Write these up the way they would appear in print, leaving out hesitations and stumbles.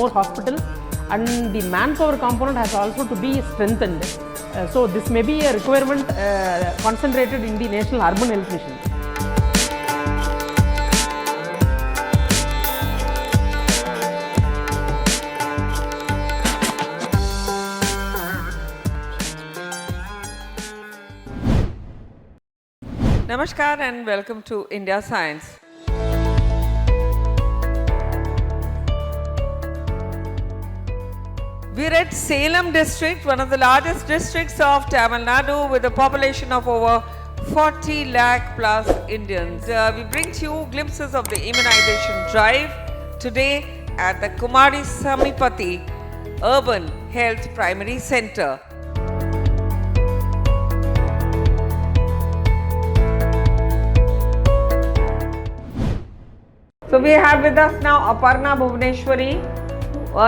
more hospitals, and the manpower component has also to be strengthened. So this may be a requirement concentrated in the National Urban Health Mission. Namaskar and welcome to India Science. We're at Salem district, one of the largest districts of Tamil Nadu, with a population of over 40 lakh plus Indians. We bring to you glimpses of the immunization drive today at the Kumari Samipati Urban Health Primary Center. So we have with us now Aparna Bhuvaneshwari.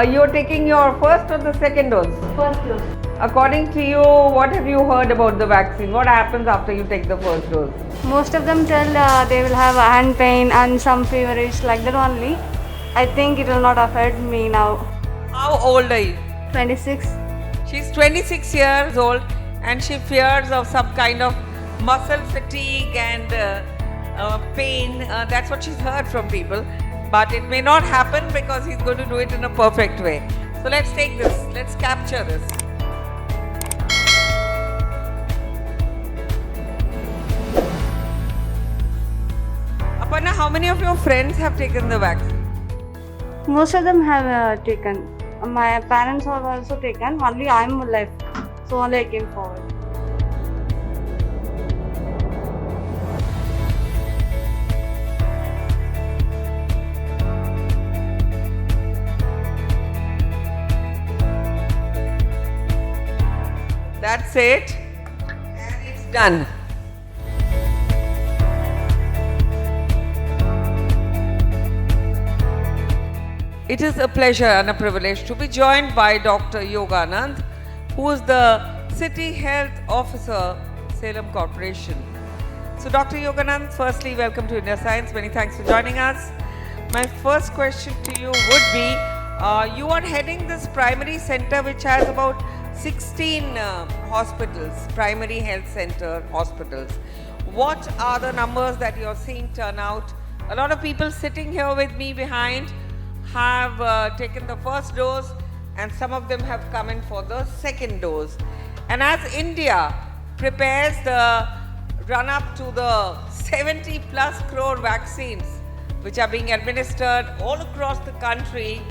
You're taking your first or the second dose? First dose. According to you, what have you heard about the vaccine? What happens after you take the first dose? Most of them tell they will have a hand pain and some feverish, like that only. I think it will not affect me now. How old are you? 26. She's 26 years old and she fears of some kind of muscle fatigue and pain. That's what she's heard from people. But it may not happen because he's going to do it in a perfect way. So let's take this, let's capture this. Aparna, how many of your friends have taken the vaccine? Most of them have taken. My parents have also taken. Only I am left. So only I came forward. That's it, and it's done. It is a pleasure and a privilege to be joined by Dr. Yoganand, who is the City Health Officer, Salem Corporation. So Dr. Yoganand, firstly, welcome to India Science. Many thanks for joining us. My first question to you would be, you are heading this primary center which has about 16 hospitals, primary health center hospitals. What are the numbers that you're seeing turn out? A lot of people sitting here with me behind have taken the first dose and some of them have come in for the second dose. And as India prepares the run up to the 70 plus crore vaccines which are being administered all across the country,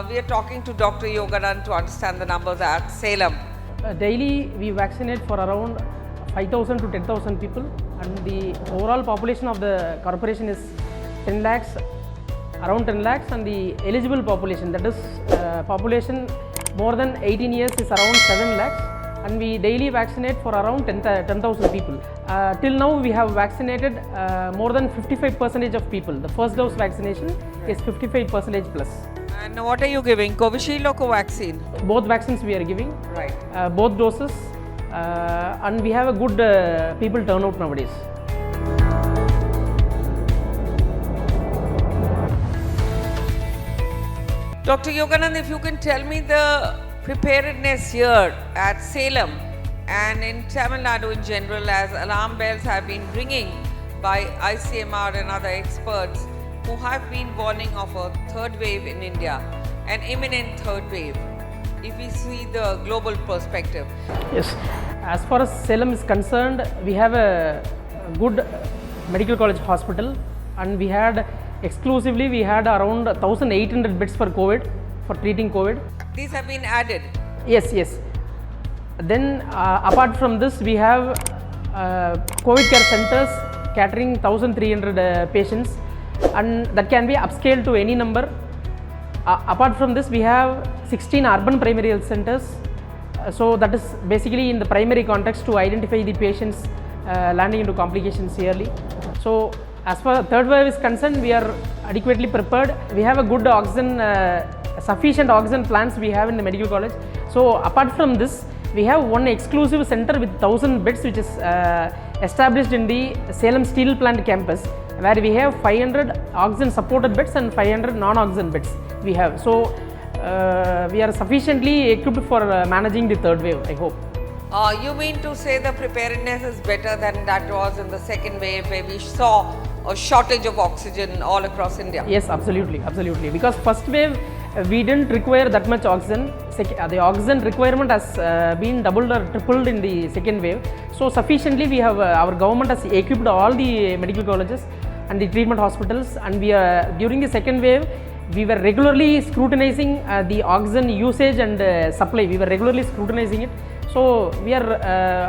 we are talking to Dr. Yoganand to understand the numbers at Salem. Daily we vaccinate for around 5,000 to 10,000 people, and the overall population of the corporation is 10 lakhs, around 10 lakhs, and the eligible population, that is population more than 18 years, is around 7 lakhs, and we daily vaccinate for around 10,000 people. Till now we have vaccinated more than 55% of people. The first dose vaccination is 55% plus. And what are you giving, Covishield or Covaxin? Both vaccines we are giving, Right. both doses, and we have a good people turnout nowadays. Dr. Yoganand, if you can tell me the preparedness here at Salem and in Tamil Nadu in general, as alarm bells have been ringing by ICMR and other experts who have been warning of a third wave in India, an imminent third wave, if we see the global perspective. Yes, as far as Salem is concerned, we have a good medical college hospital, and we had exclusively around 1,800 beds for COVID, for treating COVID. These have been added. Yes. Then apart from this, we have COVID care centers catering 1,300 patients, and that can be upscaled to any number. Apart from this, we have 16 urban primary health centers. So that is basically in the primary context to identify the patients landing into complications yearly. So as far as third wave is concerned, we are adequately prepared. We have a good oxygen, sufficient oxygen plants we have in the medical college. So apart from this, we have one exclusive center with 1,000 beds which is established in the Salem Steel Plant campus, where we have 500 oxygen supported beds and 500 non-oxygen beds we have. So we are sufficiently equipped for managing the third wave, I hope. You mean to say the preparedness is better than that was in the second wave where we saw a shortage of oxygen all across India? Yes, absolutely, absolutely. Because first wave, we didn't require that much oxygen. The oxygen requirement has been doubled or tripled in the second wave. So sufficiently, we have our government has equipped all the medical colleges and the treatment hospitals. And we are during the second wave, we were regularly scrutinizing the oxygen usage and supply. We were regularly scrutinizing it. So we are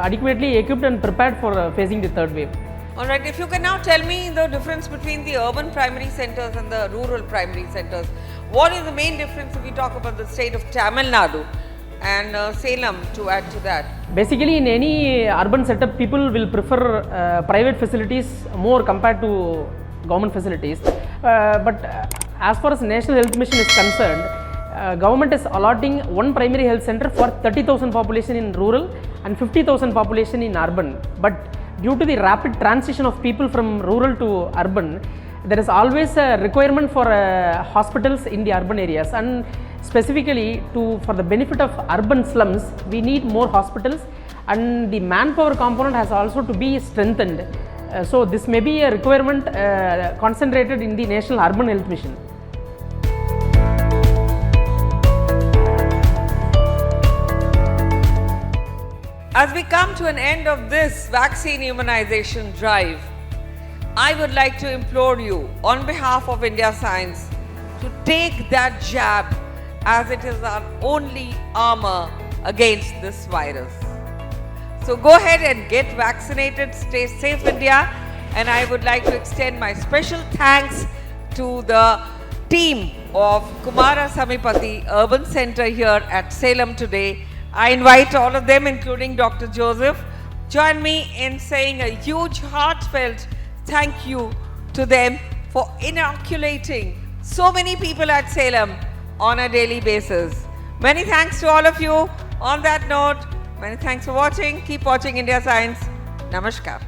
adequately equipped and prepared for facing the third wave. All right, if you can now tell me the difference between the urban primary centers and the rural primary centers. What is the main difference if we talk about the state of Tamil Nadu and Salem to add to that? Basically, in any urban setup, people will prefer private facilities more compared to government facilities. But as far as National Health Mission is concerned, government is allotting one primary health center for 30,000 population in rural and 50,000 population in urban. But due to the rapid transition of people from rural to urban, there is always a requirement for hospitals in the urban areas, and specifically for the benefit of urban slums, we need more hospitals, and the manpower component has also to be strengthened. So this may be a requirement concentrated in the National Urban Health Mission. As we come to an end of this vaccine immunization drive, I would like to implore you on behalf of India Science to take that jab, as it is our only armor against this virus. So go ahead and get vaccinated, stay safe India, and I would like to extend my special thanks to the team of Kumara Samipati Urban Center here at Salem today. I invite all of them, including Dr. Joseph, join me in saying a huge heartfelt thank you to them for inoculating so many people at Salem on a daily basis. Many thanks to all of you. On that note, many thanks for watching. Keep watching India Science. Namaskar.